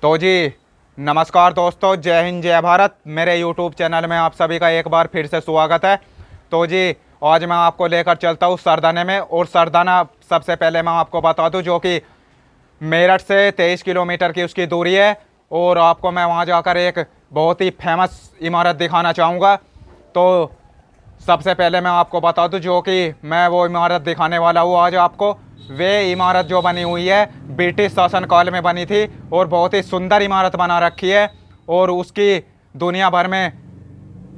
तो जी नमस्कार दोस्तों, जय हिंद जय भारत। मेरे यूट्यूब चैनल में आप सभी का एक बार फिर से स्वागत है। तो जी आज मैं आपको लेकर चलता हूँ सरदाने में। और सरदाना सबसे पहले मैं आपको बता दूँ जो कि मेरठ से 23 किलोमीटर की उसकी दूरी है। और आपको मैं वहाँ जाकर एक बहुत ही फेमस इमारत दिखाना चाहूँगा। तो सबसे पहले मैं आपको बता दूं जो कि मैं वो इमारत दिखाने वाला हूँ आज आपको। वे इमारत जो बनी हुई है ब्रिटिश शासनकाल में बनी थी और बहुत ही सुंदर इमारत बना रखी है और उसकी दुनिया भर में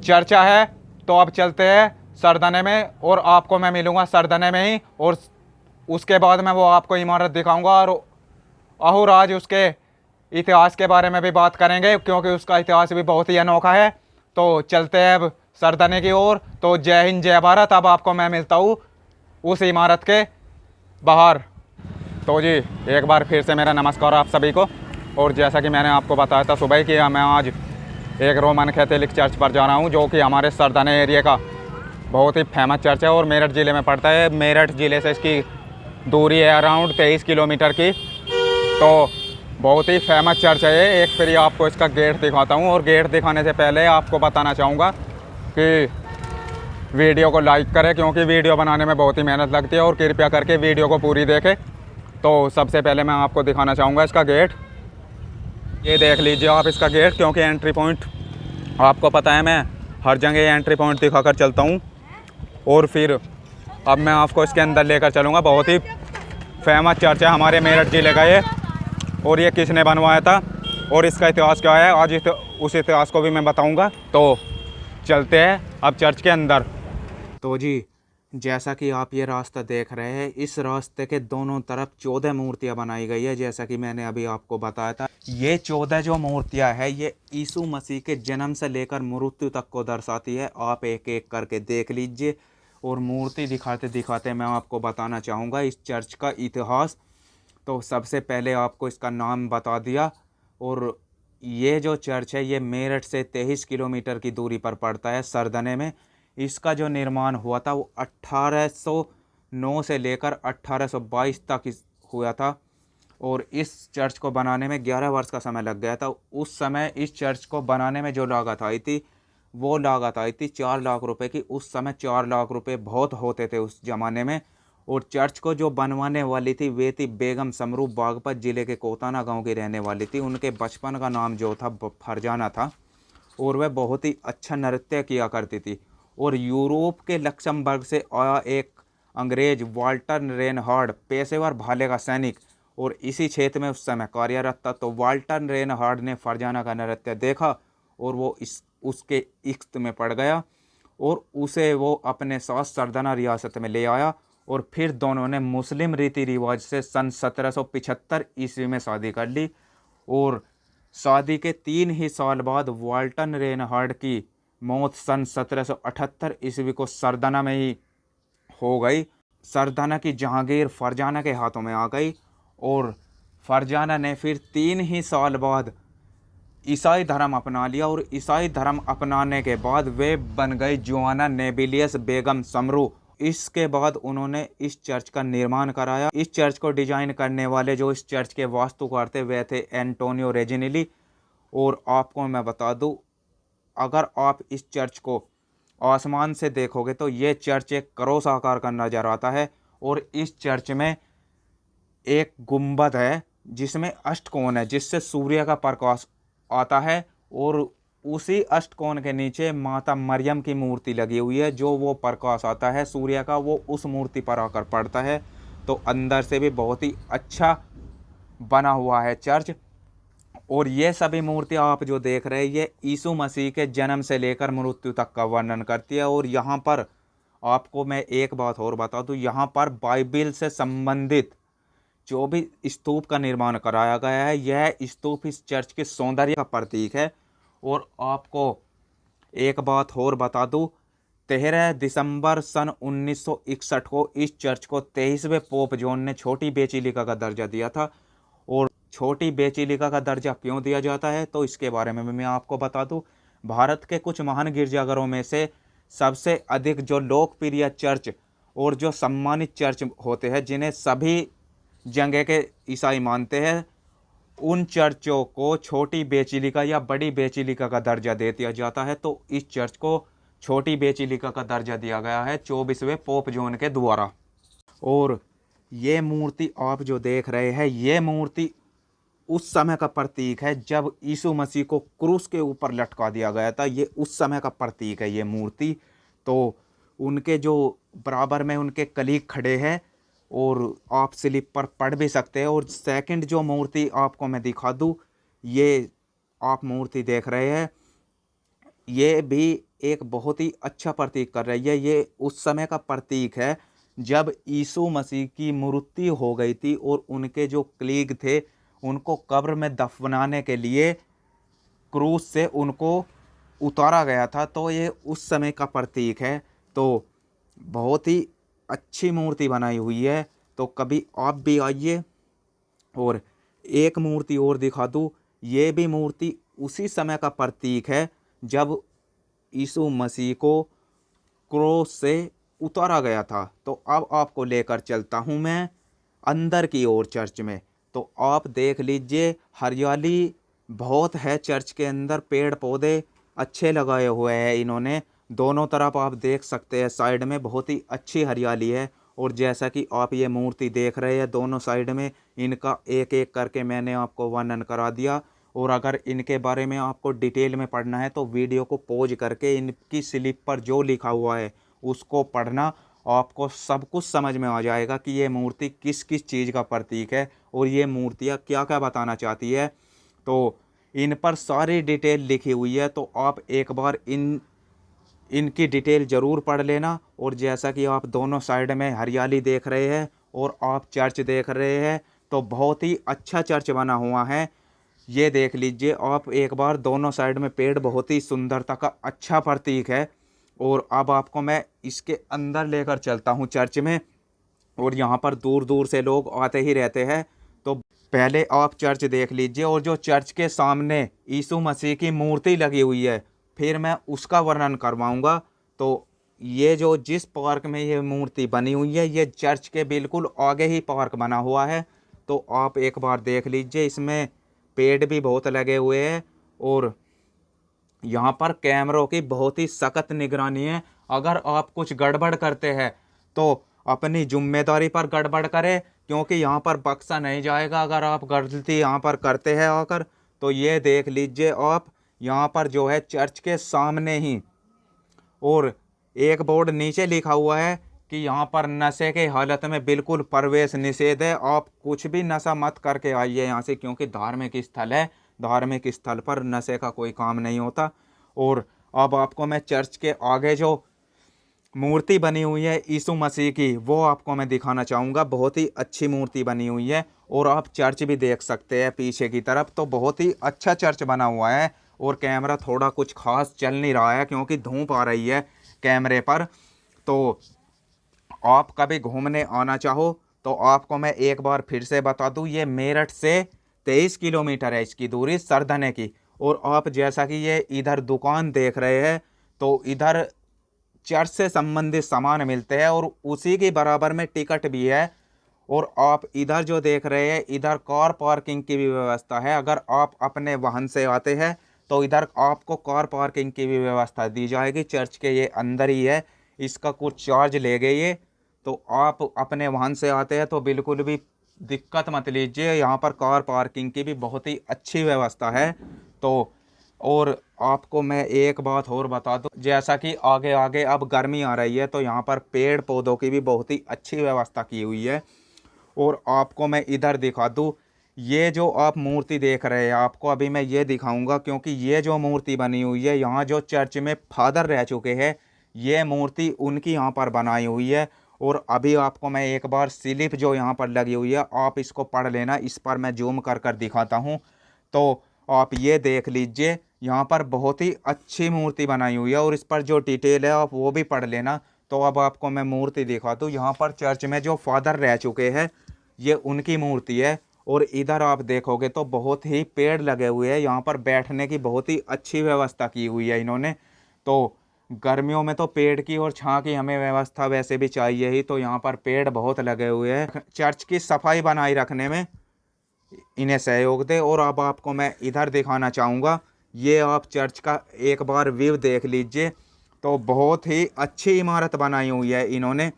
चर्चा है। तो अब चलते हैं सरदने में और आपको मैं मिलूँगा सरदने में ही। और उसके बाद मैं वो आपको इमारत दिखाऊँगा और आज उसके इतिहास के बारे में भी बात करेंगे क्योंकि उसका इतिहास भी बहुत ही अनोखा है। तो चलते हैं अब सरदने की ओर। तो जय हिंद जय भारत। अब आपको मैं मिलता हूँ उस इमारत के बाहर। तो जी एक बार फिर से मेरा नमस्कार आप सभी को। और जैसा कि मैंने आपको बताया था सुबह कि मैं आज एक रोमन कैथोलिक चर्च पर जा रहा हूँ जो कि हमारे सरदने एरिया का बहुत ही फेमस चर्च है और मेरठ ज़िले में पड़ता है। मेरठ ज़िले से इसकी दूरी है अराउंड 23 किलोमीटर की। तो बहुत ही फेमस चर्च है ये। एक फिर आपको इसका गेट दिखाता हूँ। और गेट दिखाने से पहले आपको बताना चाहूँगा कि वीडियो को लाइक करें क्योंकि वीडियो बनाने में बहुत ही मेहनत लगती है और कृपया करके वीडियो को पूरी देखें। तो सबसे पहले मैं आपको दिखाना चाहूँगा इसका गेट। ये देख लीजिए आप इसका गेट, क्योंकि एंट्री पॉइंट आपको पता है मैं हर जगह एंट्री पॉइंट दिखाकर चलता हूँ। और फिर अब मैं आपको इसके अंदर लेकर चलूँगा। बहुत ही फेमस चर्च है हमारे मेरठ ज़िले का ये। और ये किसने बनवाया था और इसका इतिहास क्या है आज उस इतिहास को भी मैं बताऊँगा। तो चलते हैं अब चर्च के अंदर। तो जी जैसा कि आप ये रास्ता देख रहे हैं, इस रास्ते के दोनों तरफ 14 मूर्तियां बनाई गई है। जैसा कि मैंने अभी आपको बताया था, ये 14 जो मूर्तियां है ये यीशु मसीह के जन्म से लेकर मृत्यु तक को दर्शाती है। आप एक एक करके देख लीजिए। और मूर्ति दिखाते दिखाते मैं आपको बताना चाहूँगा इस चर्च का इतिहास। तो सबसे पहले आपको इसका नाम बता दिया। और ये जो चर्च है ये मेरठ से 23 किलोमीटर की दूरी पर पड़ता है सरदने में। इसका जो निर्माण हुआ था वो 1809 से लेकर 1822 तक हुआ था। और इस चर्च को बनाने में 11 वर्ष का समय लग गया था। उस समय इस चर्च को बनाने में जो लागत आई थी वो लागत आई थी 4 लाख रुपए की। उस समय 4 लाख रुपए बहुत होते थे उस ज़माने में। और चर्च को जो बनवाने वाली थी वे थी बेगम समरू, बागपत ज़िले के कोताना गांव की रहने वाली थी। उनके बचपन का नाम जो था फरजाना था और वह बहुत ही अच्छा नृत्य किया करती थी। और यूरोप के लक्समबर्ग से आया एक अंग्रेज वाल्टर रेनहार्ड पेशेवर भाले का सैनिक और इसी क्षेत्र में उस समय कार्यरत था। तो वाल्टर रेनहार्ड ने फरजाना का नृत्य देखा और वो उसके इश्क में पड़ गया और उसे वो अपने साथ सरदना रियासत में ले आया। और फिर दोनों ने मुस्लिम रीति रिवाज से सन 1775 ईस्वी में शादी कर ली। और शादी के 3 ही साल बाद वाल्टन रेनहार्ड की मौत सन 1778 ईस्वी को सरदना में ही हो गई। सरदना की जहांगीर फरजाना के हाथों में आ गई और फरजाना ने फिर 3 ही साल बाद ईसाई धर्म अपना लिया। और ईसाई धर्म अपनाने के बाद वे बन गई जोआना नेबिलियस बेगम समरू। इसके बाद उन्होंने इस चर्च का निर्माण कराया। इस चर्च को डिजाइन करने वाले जो इस चर्च के वास्तुकार थे वे थे एंटोनियो रेजिनेली। और आपको मैं बता दूं, अगर आप इस चर्च को आसमान से देखोगे तो ये चर्च एक क्रॉस आकार का नजर आता है। और इस चर्च में एक गुंबद है जिसमें अष्टकोण है जिससे सूर्य का प्रकाश आता है। और उसी अष्टकोण के नीचे माता मरियम की मूर्ति लगी हुई है। जो वो प्रकाश आता है सूर्य का वो उस मूर्ति पर आकर पड़ता है। तो अंदर से भी बहुत ही अच्छा बना हुआ है चर्च। और ये सभी मूर्तियाँ आप जो देख रहे हैं ये यीशु मसीह के जन्म से लेकर मृत्यु तक का वर्णन करती है। और यहाँ पर आपको मैं एक बात और बता दूँ, यहाँ पर बाइबिल से संबंधित जो भी स्तूप का निर्माण कराया गया है यह स्तूप इस चर्च के सौंदर्य का प्रतीक है। और आपको एक बात और बता दूं, 13 दिसंबर सन 1961 को इस चर्च को 23वें पोप जॉन ने छोटी बेसिलिका का दर्जा दिया था। और छोटी बेसिलिका का दर्जा क्यों दिया जाता है तो इसके बारे में मैं आपको बता दूं। भारत के कुछ महान गिरजाघरों में से सबसे अधिक जो लोकप्रिय चर्च और जो सम्मानित चर्च होते हैं जिन्हें सभी जगह के ईसाई मानते हैं उन चर्चों को छोटी बेसिलिका या बड़ी बेसिलिका का दर्जा दे दिया जाता है। तो इस चर्च को छोटी बेसिलिका का दर्जा दिया गया है 24वें पोप जॉन के द्वारा। और ये मूर्ति आप जो देख रहे हैं, ये मूर्ति उस समय का प्रतीक है जब यीशु मसीह को क्रूस के ऊपर लटका दिया गया था। ये उस समय का प्रतीक है ये मूर्ति। तो उनके जो बराबर में उनके कलीग खड़े हैं और आप स्लिप पर पढ़ भी सकते हैं। और सेकंड जो मूर्ति आपको मैं दिखा दूँ, ये आप मूर्ति देख रहे हैं, ये भी एक बहुत ही अच्छा प्रतीक कर रही है। ये उस समय का प्रतीक है जब यीशु मसीह की मृत्यु हो गई थी और उनके जो कलीग थे उनको कब्र में दफनाने के लिए क्रूस से उनको उतारा गया था। तो ये उस समय का प्रतीक है। तो बहुत ही अच्छी मूर्ति बनाई हुई है। तो कभी आप भी आइए। और एक मूर्ति और दिखा दूँ, ये भी मूर्ति उसी समय का प्रतीक है जब यीशु मसीह को क्रूस से उतारा गया था। तो अब आपको लेकर चलता हूँ मैं अंदर की ओर चर्च में। तो आप देख लीजिए, हरियाली बहुत है चर्च के अंदर, पेड़ पौधे अच्छे लगाए हुए हैं इन्होंने। दोनों तरफ आप देख सकते हैं, साइड में बहुत ही अच्छी हरियाली है। और जैसा कि आप ये मूर्ति देख रहे हैं, दोनों साइड में इनका एक एक करके मैंने आपको वर्णन करा दिया। और अगर इनके बारे में आपको डिटेल में पढ़ना है तो वीडियो को पॉज करके इनकी स्लिप पर जो लिखा हुआ है उसको पढ़ना, आपको सब कुछ समझ में आ जाएगा कि ये मूर्ति किस किस चीज़ का प्रतीक है और ये मूर्तियाँ क्या क्या बताना चाहती है। तो इन पर सारी डिटेल लिखी हुई है। तो आप एक बार इनकी डिटेल ज़रूर पढ़ लेना। और जैसा कि आप दोनों साइड में हरियाली देख रहे हैं और आप चर्च देख रहे हैं, तो बहुत ही अच्छा चर्च बना हुआ है। ये देख लीजिए आप एक बार, दोनों साइड में पेड़ बहुत ही सुंदरता का अच्छा प्रतीक है। और अब आपको मैं इसके अंदर लेकर चलता हूँ चर्च में। और यहाँ पर दूर दूर से लोग आते ही रहते हैं। तो पहले आप चर्च देख लीजिए और जो चर्च के सामने यीशु मसीह की मूर्ति लगी हुई है, फिर मैं उसका वर्णन करवाऊँगा। तो ये जो जिस पार्क में ये मूर्ति बनी हुई है, ये चर्च के बिल्कुल आगे ही पार्क बना हुआ है। तो आप एक बार देख लीजिए, इसमें पेड़ भी बहुत लगे हुए हैं और यहाँ पर कैमरों की बहुत ही सख्त निगरानी है। अगर आप कुछ गड़बड़ करते हैं तो अपनी जिम्मेदारी पर गड़बड़ करें, क्योंकि यहाँ पर बख्शा नहीं जाएगा अगर आप गलती यहाँ पर करते हैं आकर। तो ये देख लीजिए आप, यहाँ पर जो है चर्च के सामने ही, और एक बोर्ड नीचे लिखा हुआ है कि यहाँ पर नशे के हालत में बिल्कुल प्रवेश निषेध है। आप कुछ भी नशा मत करके आइए यहाँ से, क्योंकि धार्मिक स्थल है। धार्मिक स्थल पर नशे का कोई काम नहीं होता। और अब आपको मैं चर्च के आगे जो मूर्ति बनी हुई है यीशु मसीह की, वो आपको मैं दिखाना चाहूँगा। बहुत ही अच्छी मूर्ति बनी हुई है। और आप चर्च भी देख सकते हैं पीछे की तरफ। तो बहुत ही अच्छा चर्च बना हुआ है। और कैमरा थोड़ा कुछ खास चल नहीं रहा है क्योंकि धूप आ रही है कैमरे पर। तो आप कभी घूमने आना चाहो तो आपको मैं एक बार फिर से बता दूं, ये मेरठ से 23 किलोमीटर है इसकी दूरी, सरधने की। और आप जैसा कि ये इधर दुकान देख रहे हैं, तो इधर चर्च से संबंधित सामान मिलते हैं और उसी के बराबर में टिकट भी है। और आप इधर जो देख रहे हैं, इधर कार पार्किंग की भी व्यवस्था है। अगर आप अपने वाहन से आते हैं तो इधर आपको कार पार्किंग की भी व्यवस्था दी जाएगी। चर्च के ये अंदर ही है, इसका कुछ चार्ज ले गए ये। तो आप अपने वाहन से आते हैं तो बिल्कुल भी दिक्कत मत लीजिए, यहाँ पर कार पार्किंग की भी बहुत ही अच्छी व्यवस्था है। तो और आपको मैं एक बात और बता दूं, जैसा कि आगे आगे अब गर्मी आ रही है तो यहाँ पर पेड़ पौधों की भी बहुत ही अच्छी व्यवस्था की हुई है। और आपको मैं इधर दिखा दूं, ये जो आप मूर्ति देख रहे हैं, आपको अभी मैं ये दिखाऊंगा, क्योंकि ये जो मूर्ति बनी हुई है, यहाँ जो चर्च में फादर रह चुके हैं, ये मूर्ति उनकी यहाँ पर बनाई हुई है। और अभी आपको मैं एक बार स्लिप जो यहाँ पर लगी हुई है, आप इसको पढ़ लेना। इस पर मैं जूम कर कर दिखाता हूँ। तो आप ये देख लीजिए, यहाँ पर बहुत ही अच्छी मूर्ति बनाई हुई है और इस पर जो डिटेल है आप वो भी पढ़ लेना। तो अब आपको मैं मूर्ति दिखा दूँ। यहाँ पर चर्च में जो फादर रह चुके हैं, ये उनकी मूर्ति है। और इधर आप देखोगे तो बहुत ही पेड़ लगे हुए हैं। यहाँ पर बैठने की बहुत ही अच्छी व्यवस्था की हुई है इन्होंने। तो गर्मियों में तो पेड़ की और छां की हमें व्यवस्था वैसे भी चाहिए ही। तो यहाँ पर पेड़ बहुत लगे हुए हैं। चर्च की सफाई बनाए रखने में इन्हें सहयोग दे। और अब आपको मैं इधर दिखाना चाहूँगा, ये आप चर्च का एक बार व्यू देख लीजिए। तो बहुत ही अच्छी इमारत बनाई हुई है इन्होंने।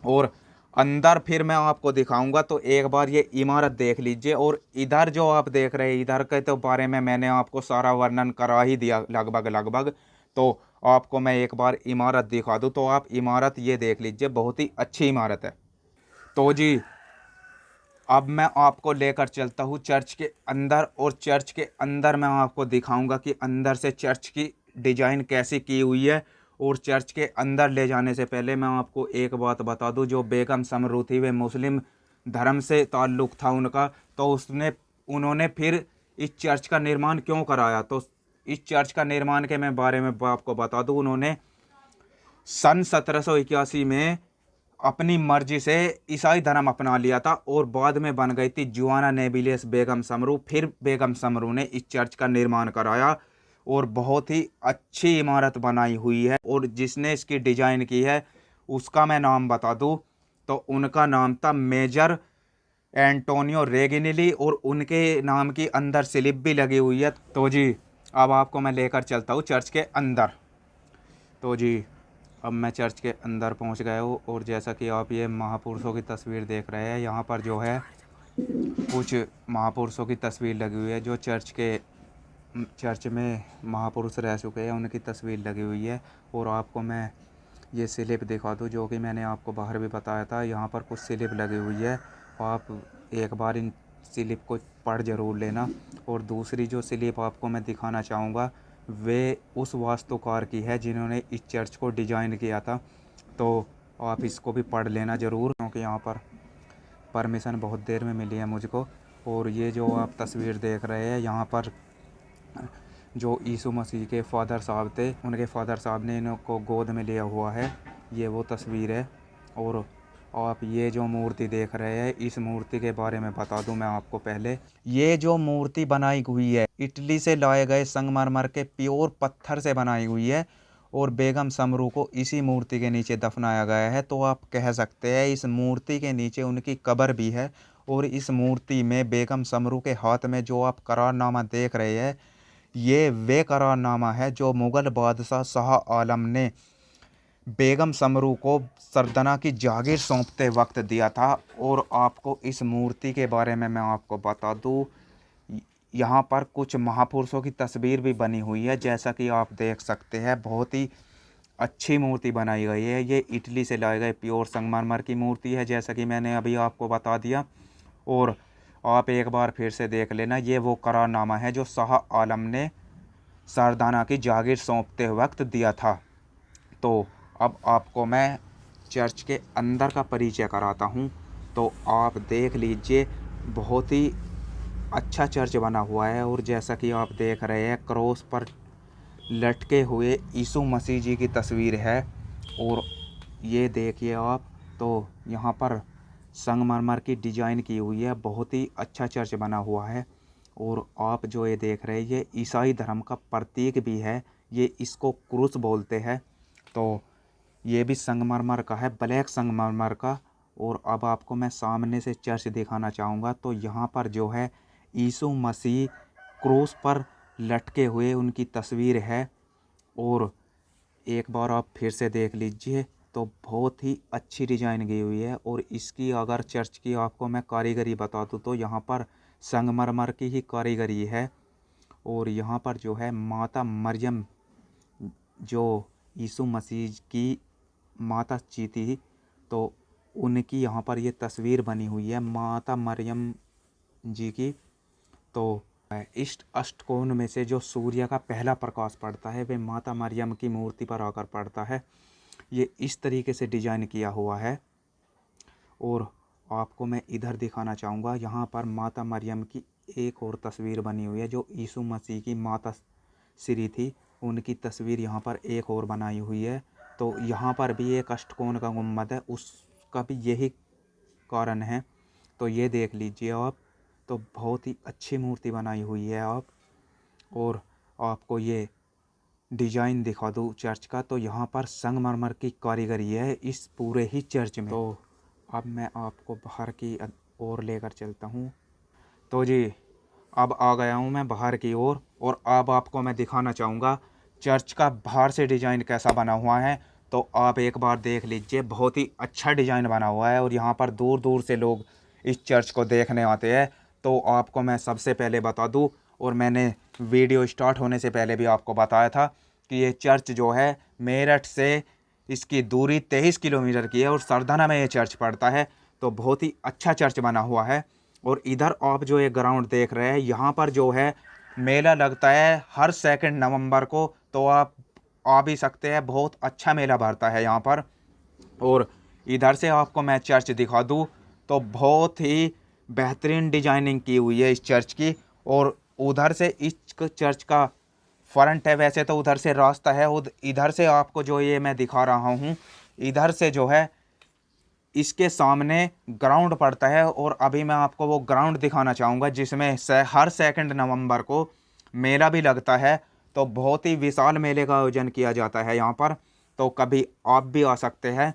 और अंदर फिर मैं आपको दिखाऊंगा, तो एक बार ये इमारत देख लीजिए। और इधर जो आप देख रहे हैं, इधर के तो बारे में मैंने आपको सारा वर्णन करा ही दिया लगभग लगभग। तो आपको मैं एक बार इमारत दिखा दूं, तो आप इमारत ये देख लीजिए, बहुत ही अच्छी इमारत है। तो जी अब मैं आपको लेकर चलता हूँ चर्च के अंदर, और चर्च के अंदर मैं आपको दिखाऊंगा कि अंदर से चर्च की डिजाइन कैसी की हुई है। और चर्च के अंदर ले जाने से पहले मैं आपको एक बात बता दूं, जो बेगम समरू थी वे मुस्लिम धर्म से ताल्लुक़ था उनका। तो उन्होंने फिर इस चर्च का निर्माण क्यों कराया, तो इस चर्च का निर्माण के मैं बारे में आपको बता दूं, उन्होंने सन 1781 में अपनी मर्जी से ईसाई धर्म अपना लिया था, और बाद में बन गई थी जुआना नेबिलियस बेगम समरू। फिर बेगम समरू ने इस चर्च का निर्माण कराया, और बहुत ही अच्छी इमारत बनाई हुई है। और जिसने इसकी डिजाइन की है उसका मैं नाम बता दूं, तो उनका नाम था मेजर एंटोनियो रेगिनिली, और उनके नाम की अंदर स्लिप भी लगी हुई है। तो जी अब आपको मैं लेकर चलता हूँ चर्च के अंदर। तो जी अब मैं चर्च के अंदर पहुंच गया हूँ, और जैसा कि आप ये महापुरुषों की तस्वीर देख रहे हैं, यहाँ पर जो है कुछ महापुरुषों की तस्वीर लगी हुई है, जो चर्च में महापुरुष रह चुके हैं उनकी तस्वीर लगी हुई है। और आपको मैं ये स्लिप दिखा दूँ, जो कि मैंने आपको बाहर भी बताया था, यहाँ पर कुछ स्लिप लगी हुई है। आप एक बार इन स्लिप को पढ़ ज़रूर लेना। और दूसरी जो स्लिप आपको मैं दिखाना चाहूँगा, वे उस वास्तुकार की है जिन्होंने इस चर्च को डिज़ाइन किया था। तो आप इसको भी पढ़ लेना ज़रूर, क्योंकि यहाँ पर परमिशन बहुत देर में मिली है मुझको। और ये जो आप तस्वीर देख रहे हैं, यहाँ पर जो यीशु मसीह के फादर साहब थे, उनके फादर साहब ने इनको गोद में लिया हुआ है, ये वो तस्वीर है। और आप ये जो मूर्ति देख रहे हैं, इस मूर्ति के बारे में बता दूं मैं आपको पहले। ये जो मूर्ति बनाई हुई है, इटली से लाए गए संगमरमर के प्योर पत्थर से बनाई हुई है, और बेगम समरू को इसी मूर्ति के नीचे दफनाया गया है। तो आप कह सकते हैं इस मूर्ति के नीचे उनकी कब्र भी है। और इस मूर्ति में बेगम समरू के हाथ में जो आप करारनामा देख रहे हैं, ये वे करारनामा है जो मुग़ल बादशाह शाह आलम ने बेगम समरू को सरदना की जागीर सौंपते वक्त दिया था। और आपको इस मूर्ति के बारे में मैं आपको बता दूं, यहाँ पर कुछ महापुरुषों की तस्वीर भी बनी हुई है, जैसा कि आप देख सकते हैं। बहुत ही अच्छी मूर्ति बनाई गई है। ये इटली से लाए गए प्योर संगमरमर की मूर्ति है, जैसा कि मैंने अभी आपको बता दिया। और आप एक बार फिर से देख लेना, ये वो करारनामा है जो शाह आलम ने सरदाना की जागीर सौंपते वक्त दिया था। तो अब आपको मैं चर्च के अंदर का परिचय कराता हूँ। तो आप देख लीजिए, बहुत ही अच्छा चर्च बना हुआ है। और जैसा कि आप देख रहे हैं, क्रॉस पर लटके हुए यीशु मसीह जी की तस्वीर है। और ये देखिए आप, तो यहाँ पर संगमरमर की डिजाइन की हुई है, बहुत ही अच्छा चर्च बना हुआ है। और आप जो ये देख रहे हैं, ये ईसाई धर्म का प्रतीक भी है, ये इसको क्रूस बोलते हैं। तो ये भी संगमरमर का है, ब्लैक संगमरमर का। और अब आपको मैं सामने से चर्च दिखाना चाहूँगा। तो यहाँ पर जो है यीशु मसीह क्रूस पर लटके हुए उनकी तस्वीर है। और एक बार आप फिर से देख लीजिए, तो बहुत ही अच्छी डिजाइन की हुई है। और इसकी अगर चर्च की आपको मैं कारीगरी बता दूँ, तो यहाँ पर संगमरमर की ही कारीगरी है। और यहाँ पर जो है माता मरियम, जो यीशु मसीह की माता जी थी, तो उनकी यहाँ पर ये तस्वीर बनी हुई है माता मरियम जी की। तो ईस्ट अष्टकोण में से जो सूर्य का पहला प्रकाश पड़ता है, वे माता मरियम की मूर्ति पर आकर पड़ता है। ये इस तरीके से डिजाइन किया हुआ है। और आपको मैं इधर दिखाना चाहूँगा, यहाँ पर माता मरियम की एक और तस्वीर बनी हुई है, जो यीशु मसीह की माता श्री थी, उनकी तस्वीर यहाँ पर एक और बनाई हुई है। तो यहाँ पर भी एक अष्टकोण का गुम्बद है, उसका भी यही कारण है। तो ये देख लीजिए आप, तो बहुत ही अच्छी मूर्ति बनाई हुई है आप। और आपको ये डिजाइन दिखा दूँ चर्च का, तो यहाँ पर संगमरमर की कारीगरी है इस पूरे ही चर्च में। तो अब मैं आपको बाहर की ओर लेकर चलता हूँ। तो जी अब आ गया हूँ मैं बाहर की ओर और अब आपको मैं दिखाना चाहूँगा चर्च का बाहर से डिज़ाइन कैसा बना हुआ है। तो आप एक बार देख लीजिए, बहुत ही अच्छा डिज़ाइन बना हुआ है और यहाँ पर दूर दूर से लोग इस चर्च को देखने आते हैं। तो आपको मैं सबसे पहले बता दूँ, और मैंने वीडियो स्टार्ट होने से पहले भी आपको बताया था कि ये चर्च जो है मेरठ से इसकी दूरी 23 किलोमीटर की है और सरदाना में ये चर्च पड़ता है। तो बहुत ही अच्छा चर्च बना हुआ है। और इधर आप जो ये ग्राउंड देख रहे हैं, यहाँ पर जो है मेला लगता है हर सेकंड नवंबर को। तो आप आ भी सकते हैं, बहुत अच्छा मेला भरता है यहाँ पर। और इधर से आपको मैं चर्च दिखा दूँ तो बहुत ही बेहतरीन डिजाइनिंग की हुई है इस चर्च की। और उधर से इस चर्च का फ्रंट है, वैसे तो उधर से रास्ता है, इधर से आपको जो ये मैं दिखा रहा हूँ, इधर से जो है इसके सामने ग्राउंड पड़ता है। और अभी मैं आपको वो ग्राउंड दिखाना चाहूँगा जिसमें हर सेकंड नवंबर को मेला भी लगता है। तो बहुत ही विशाल मेले का आयोजन किया जाता है यहाँ पर। तो कभी आप भी आ सकते हैं।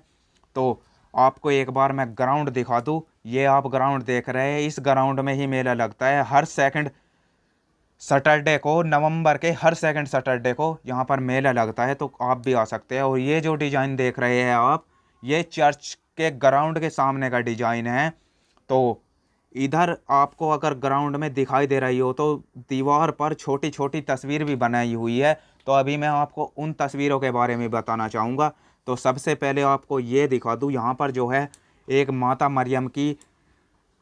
तो आपको एक बार मैं ग्राउंड दिखा दूँ, ये आप ग्राउंड देख रहे हैं, इस ग्राउंड में ही मेला लगता है हर सेकंड सैटरडे को। नवंबर के हर सेकंड सैटरडे को यहाँ पर मेला लगता है। तो आप भी आ सकते हैं। और ये जो डिज़ाइन देख रहे हैं आप, ये चर्च के ग्राउंड के सामने का डिज़ाइन है। तो इधर आपको अगर ग्राउंड में दिखाई दे रही हो तो दीवार पर छोटी छोटी तस्वीर भी बनाई हुई है। तो अभी मैं आपको उन तस्वीरों के बारे में बताना चाहूँगा। तो सबसे पहले आपको ये दिखा दूँ, यहाँ पर जो है एक माता मरियम की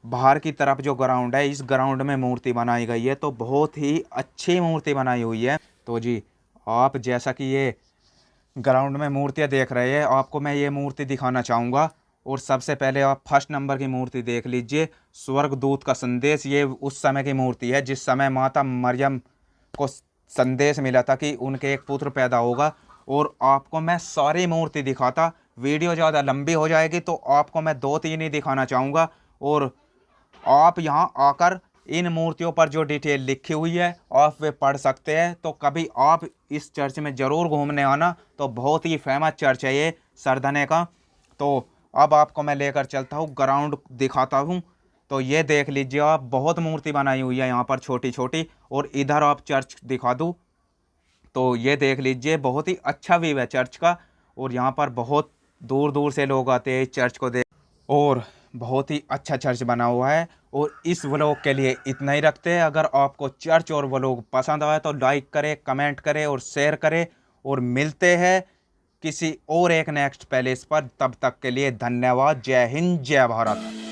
बाहर की तरफ जो ग्राउंड है, इस ग्राउंड में मूर्ति बनाई गई है। तो बहुत ही अच्छी मूर्ति बनाई हुई है। तो जी आप जैसा कि ये ग्राउंड में मूर्तियाँ देख रहे हैं, आपको मैं ये मूर्ति दिखाना चाहूँगा। और सबसे पहले आप फर्स्ट नंबर की मूर्ति देख लीजिए, स्वर्गदूत का संदेश। ये उस समय की मूर्ति है जिस समय माता मरियम को संदेश मिला था कि उनके एक पुत्र पैदा होगा। और आपको मैं सारी मूर्ति दिखाता, वीडियो ज़्यादा लंबी हो जाएगी, तो आपको मैं 2-3 ही दिखाना चाहूँगा। और आप यहाँ आकर इन मूर्तियों पर जो डिटेल लिखी हुई है आप वे पढ़ सकते हैं। तो कभी आप इस चर्च में ज़रूर घूमने आना। तो बहुत ही फेमस चर्च है ये सरधने का। तो अब आपको मैं लेकर चलता हूँ, ग्राउंड दिखाता हूँ। तो ये देख लीजिए आप, बहुत मूर्ति बनाई हुई है यहाँ पर छोटी छोटी। और इधर आप चर्च दिखा दूँ तो ये देख लीजिए, बहुत ही अच्छा व्यू है चर्च का। और यहाँ पर बहुत दूर दूर से लोग आते हैं इस चर्च को देख। और बहुत ही अच्छा चर्च बना हुआ है। और इस व्लॉग के लिए इतना ही रखते हैं। अगर आपको चर्च और व्लॉग पसंद आए तो लाइक करें, कमेंट करें और शेयर करें। और मिलते हैं किसी और एक नेक्स्ट पैलेस पर। तब तक के लिए धन्यवाद। जय हिंद, जय भारत।